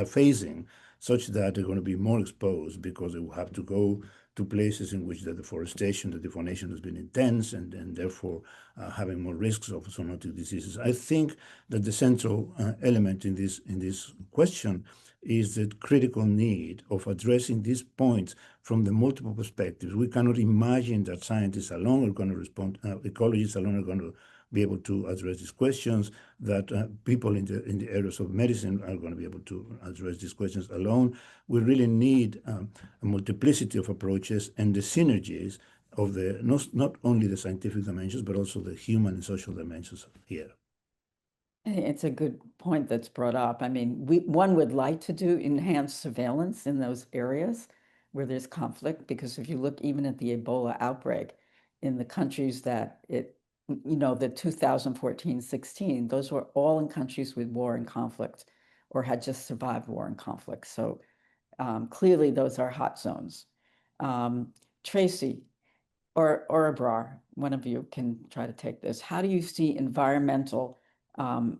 facing, such that they're going to be more exposed because they will have to go to places in which the deforestation, the defaunation has been intense, and therefore having more risks of zoonotic diseases. I think that the central element in this question is the critical need of addressing these points from the multiple perspectives. We cannot imagine that scientists alone are going to respond, ecologists alone are going to be able to address these questions, that people in the areas of medicine are going to be able to address these questions alone. We really need a multiplicity of approaches and the synergies of not only the scientific dimensions, but also the human and social dimensions here. It's a good point that's brought up. I mean, one would like to do enhanced surveillance in those areas where there's conflict, because if you look even at the Ebola outbreak in the countries that the 2014-16, those were all in countries with war and conflict or had just survived war and conflict. So clearly those are hot zones. Tracy or Abrar, one of you can try to take this. How do you see environmental and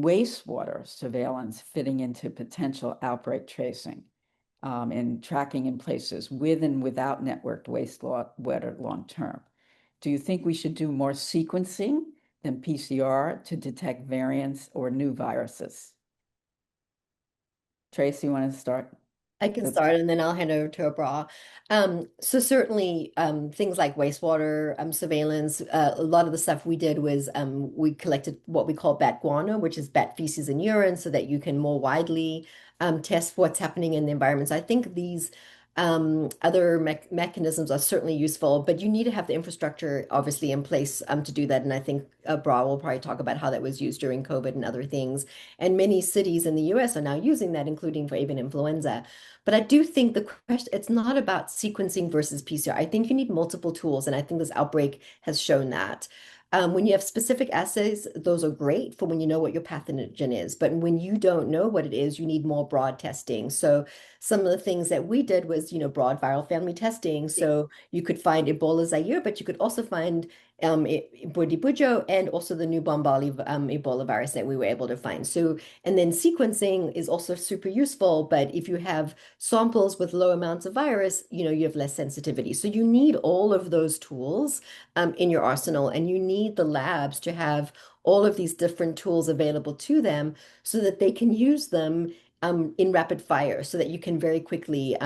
wastewater surveillance fitting into potential outbreak tracing and tracking in places with and without networked wastewater long term? Do you think we should do more sequencing than PCR to detect variants or new viruses? Tracy, you want to start? I can start and then I'll hand over to Abra. So certainly things like wastewater surveillance, a lot of the stuff we did was we collected what we call bat guano, which is bat feces and urine, so that you can more widely test what's happening in the environments. I think these other mechanisms are certainly useful, but you need to have the infrastructure obviously in place to do that. And I think Abra will probably talk about how that was used during COVID and other things. And many cities in the US are now using that, including for avian influenza. But I do think the question, it's not about sequencing versus PCR. I think you need multiple tools, and I think this outbreak has shown that. When you have specific assays, those are great for when you know what your pathogen is. But when you don't know what it is, you need more broad testing. So some of the things that we did was, broad viral family testing. So you could find Ebola Zaire, but you could also find Bujo and also the new Bombali Ebola virus that we were able to find. So, and then sequencing is also super useful, but if you have samples with low amounts of virus, you have less sensitivity. So you need all of those tools in your arsenal, and you need the labs to have all of these different tools available to them so that they can use them in rapid fire, so that you can very quickly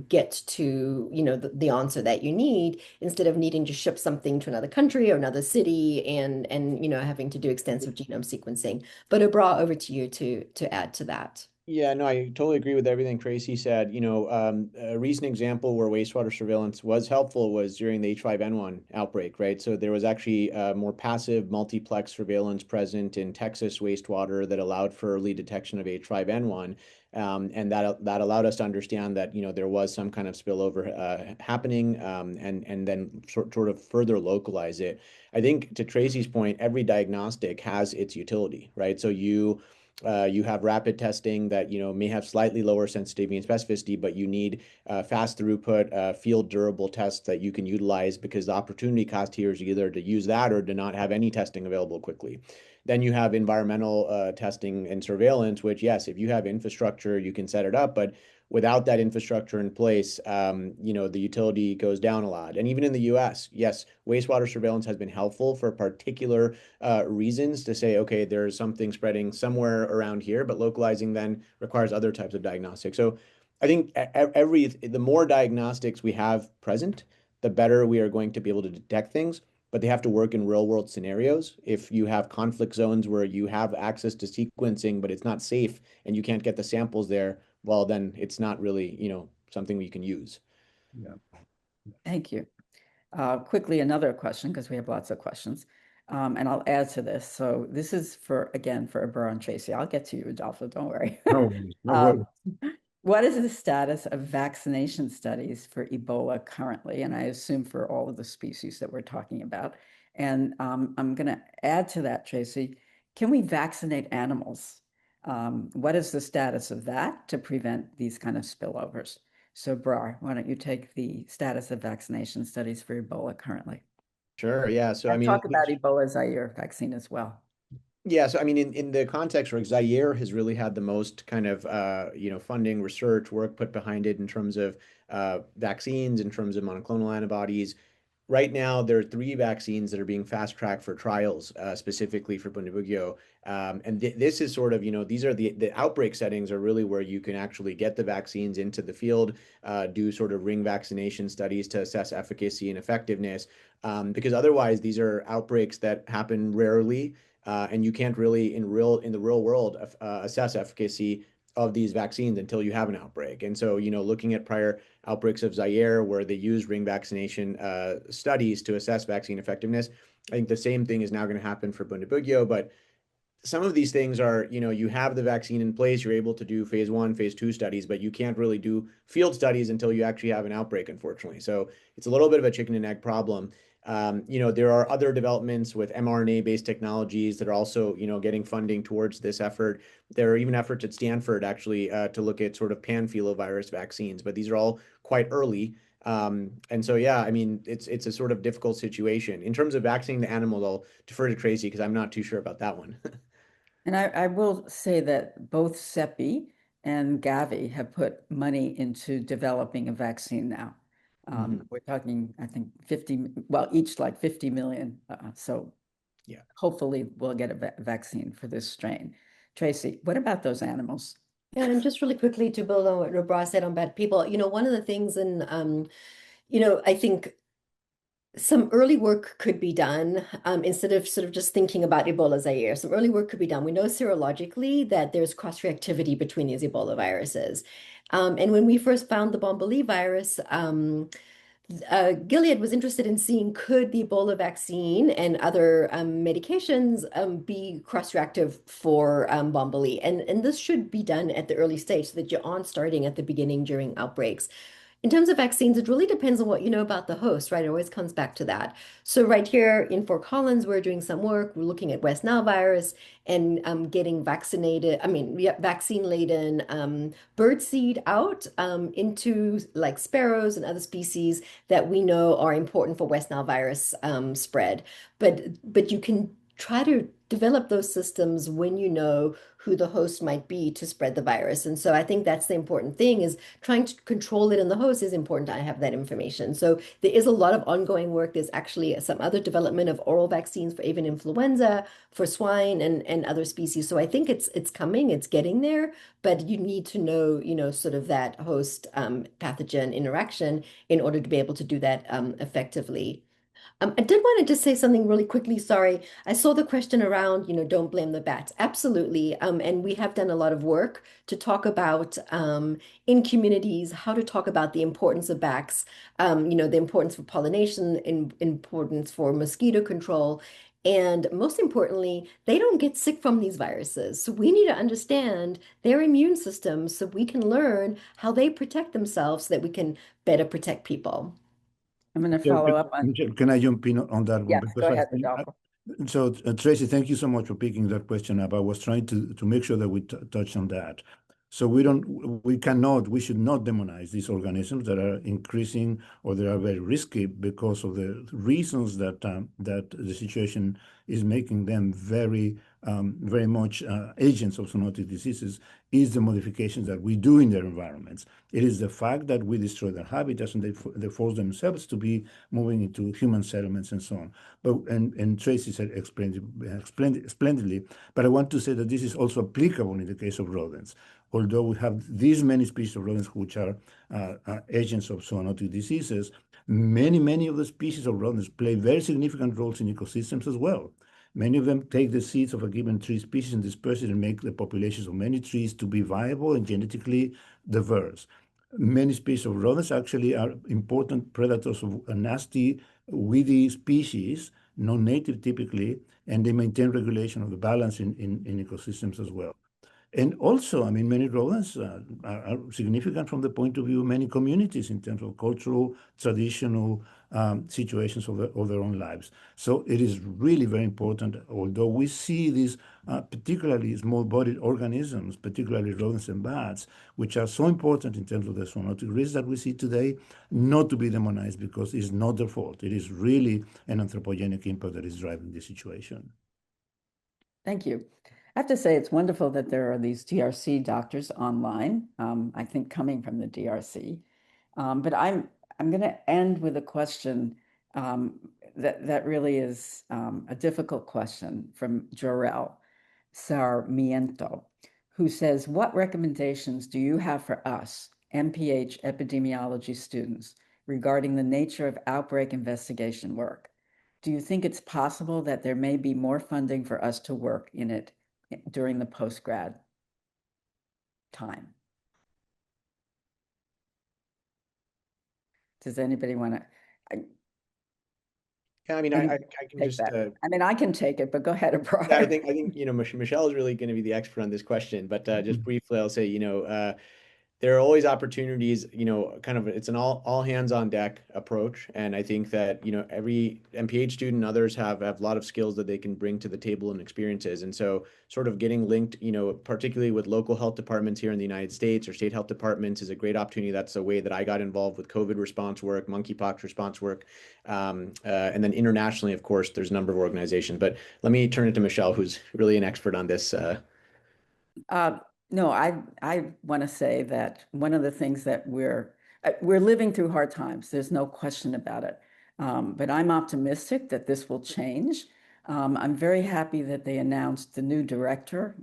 get to the answer that you need, instead of needing to ship something to another country or another city and having to do extensive genome sequencing. But Abra, over to you to add to that. Yeah, no, I totally agree with everything Tracy said. A recent example where wastewater surveillance was helpful was during the H5N1 outbreak, right? So there was actually more passive multiplex surveillance present in Texas wastewater that allowed for early detection of H5N1. And that allowed us to understand that, there was some kind of spillover happening, and then sort of further localize it. I think to Tracy's point, every diagnostic has its utility, right? So you have rapid testing that may have slightly lower sensitivity and specificity, but you need fast throughput, field durable tests that you can utilize, because the opportunity cost here is either to use that or to not have any testing available quickly. Then you have environmental testing and surveillance, which, yes, if you have infrastructure, you can set it up, but without that infrastructure in place, the utility goes down a lot. And even in the US, yes, wastewater surveillance has been helpful for particular reasons, to say, okay, there's something spreading somewhere around here, but localizing then requires other types of diagnostics. So I think the more diagnostics we have present, the better we are going to be able to detect things, but they have to work in real world scenarios. If you have conflict zones where you have access to sequencing, but it's not safe and you can't get the samples there, well, then it's not really, something we can use. Yeah. Thank you. Quickly, another question, because we have lots of questions, and I'll add to this. So this is again, for Abra and Tracy. I'll get to you, Adolfo, don't worry. No worries, no worries. What is the status of vaccination studies for Ebola currently? And I assume for all of the species that we're talking about. And I'm going to add to that, Tracy, can we vaccinate animals? What is the status of that to prevent these kind of spillovers? So Brar, why don't you take the status of vaccination studies for Ebola currently? Sure, yeah. So And talk about Ebola Zaire vaccine as well. Yeah, so I mean, in the context where Zaire has really had the most kind of funding, research work put behind it in terms of vaccines, in terms of monoclonal antibodies. Right now, there are 3 vaccines that are being fast tracked for trials, specifically for Bundibugyo. And this is sort of, these are the outbreak settings are really where you can actually get the vaccines into the field, do sort of ring vaccination studies to assess efficacy and effectiveness, because otherwise these are outbreaks that happen rarely. And you can't really in the real world assess efficacy of these vaccines until you have an outbreak. And so, looking at prior outbreaks of Zaire where they use ring vaccination studies to assess vaccine effectiveness, I think the same thing is now going to happen for Bundibugyo. But some of these things are, you have the vaccine in place, you're able to do phase 1, phase 2 studies, but you can't really do field studies until you actually have an outbreak, unfortunately. So it's a little bit of a chicken and egg problem. There are other developments with mRNA-based technologies that are also, getting funding towards this effort. There are even efforts at Stanford actually to look at sort of panfilovirus vaccines, but these are all quite early. And so, yeah, I mean, it's a sort of difficult situation. In terms of vaccinating the animals, I'll defer to Tracy because I'm not too sure about that one. And I will say that both CEPI and Gavi have put money into developing a vaccine now. We're talking, I think, each like 50 million. So yeah, hopefully we'll get a vaccine for this strain. Tracy, what about those animals? And just really quickly to build on what Rabah said on bad people, one of the things I think some early work could be done instead of sort of just thinking about Ebola Zaire. Some early work could be done. We know serologically that there's cross-reactivity between these Ebola viruses. And when we first found the Bomboli virus, Gilead was interested in seeing could the Ebola vaccine and other medications be cross-reactive for Bomboli. And this should be done at the early stage so that you aren't starting at the beginning during outbreaks. In terms of vaccines, it really depends on what you know about the host, right? It always comes back to that. So right here in Fort Collins, we're doing some work. We're looking at West Nile virus and getting vaccine-laden bird seed out into like sparrows and other species that we know are important for West Nile virus spread. But you can try to develop those systems when you know who the host might be to spread the virus. And so I think that's the important thing is trying to control it in the host is important to have that information. So there is a lot of ongoing work. There's actually some other development of oral vaccines for avian influenza, for swine and other species. So I think it's coming, it's getting there, but you need to know, sort of that host pathogen interaction in order to be able to do that effectively. I did want to just say something really quickly. Sorry. I saw the question around, don't blame the bats. Absolutely. And we have done a lot of work to talk about in communities, how to talk about the importance of bats, the importance for pollination, importance for mosquito control. And most importantly, they don't get sick from these viruses. So we need to understand their immune system so we can learn how they protect themselves so that we can better protect people. I'm going to follow up on. Michele, can I jump in on that one? Yes, Because go I ahead, think, Rodolfo. so Tracy, thank you so much for picking that question up. I was trying to make sure that we touch on that. So we should not demonize these organisms that are increasing or they are very risky because of the reasons that that the situation is making them very much agents of zoonotic diseases is the modifications that we do in their environments. It is the fact that we destroy their habitats and they force themselves to be moving into human settlements and so on. But and Tracy said explained splendidly. But I want to say that this is also applicable in the case of rodents. Although we have these many species of rodents which are agents of zoonotic diseases, many of the species of rodents play very significant roles in ecosystems as well. Many of them take the seeds of a given tree species and disperse it and make the populations of many trees to be viable and genetically diverse. Many species of rodents actually are important predators of a nasty, weedy species, non-native typically, and they maintain regulation of the balance in ecosystems as well. And also, I mean, many rodents are significant from the point of view of many communities in terms of cultural, traditional situations of their own lives. So it is really very important, although we see these particularly small-bodied organisms, particularly rodents and bats, which are so important in terms of the zoonotic risks that we see today, not to be demonized because it's not their fault. It is really an anthropogenic impact that is driving the situation. Thank you. I have to say it's wonderful that there are these DRC doctors online, I think coming from the DRC. But I'm going to end with a question that really is a difficult question from Jorel Sarmiento, who says, what recommendations do you have for us, MPH epidemiology students, regarding the nature of outbreak investigation work? Do you think it's possible that there may be more funding for us to work in it during the post-grad time? Does anybody want to? Yeah, I mean, I can just. I mean, I can take it, but go ahead, Abrar. Yeah, I think Michele is really going to be the expert on this question. But just briefly, I'll say there are always opportunities, kind of it's an all hands on deck approach. And I think that, every MPH student and others have a lot of skills that they can bring to the table and experiences. And so sort of getting linked, particularly with local health departments here in the United States or state health departments is a great opportunity. That's a way that I got involved with COVID response work, monkeypox response work. And then internationally, of course, there's a number of organizations. But let me turn it to Michele, who's really an expert on this. No, I want to say that one of the things that we're living through hard times. There's no question about it. But I'm optimistic that this will change. I'm very happy that they announced the new director,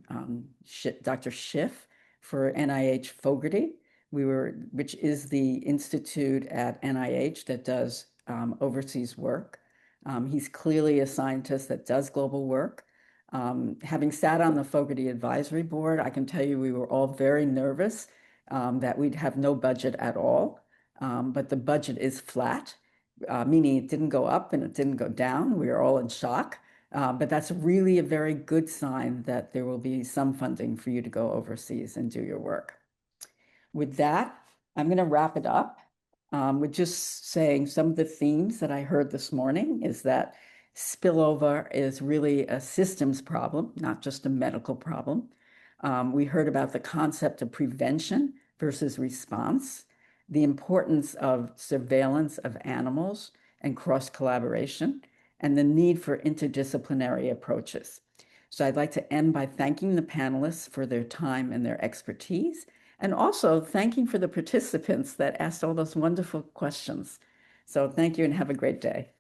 Dr. Schiff, for NIH Fogarty, which is the institute at NIH that does overseas work. He's clearly a scientist that does global work. Having sat on the Fogarty Advisory Board, I can tell you we were all very nervous that we'd have no budget at all. But the budget is flat, meaning it didn't go up and it didn't go down. We were all in shock. But that's really a very good sign that there will be some funding for you to go overseas and do your work. With that, I'm going to wrap it up with just saying some of the themes that I heard this morning is that spillover is really a systems problem, not just a medical problem. We heard about the concept of prevention versus response, the importance of surveillance of animals and cross-collaboration, and the need for interdisciplinary approaches. So I'd like to end by thanking the panelists for their time and their expertise, and also thanking for the participants that asked all those wonderful questions. So thank you and have a great day.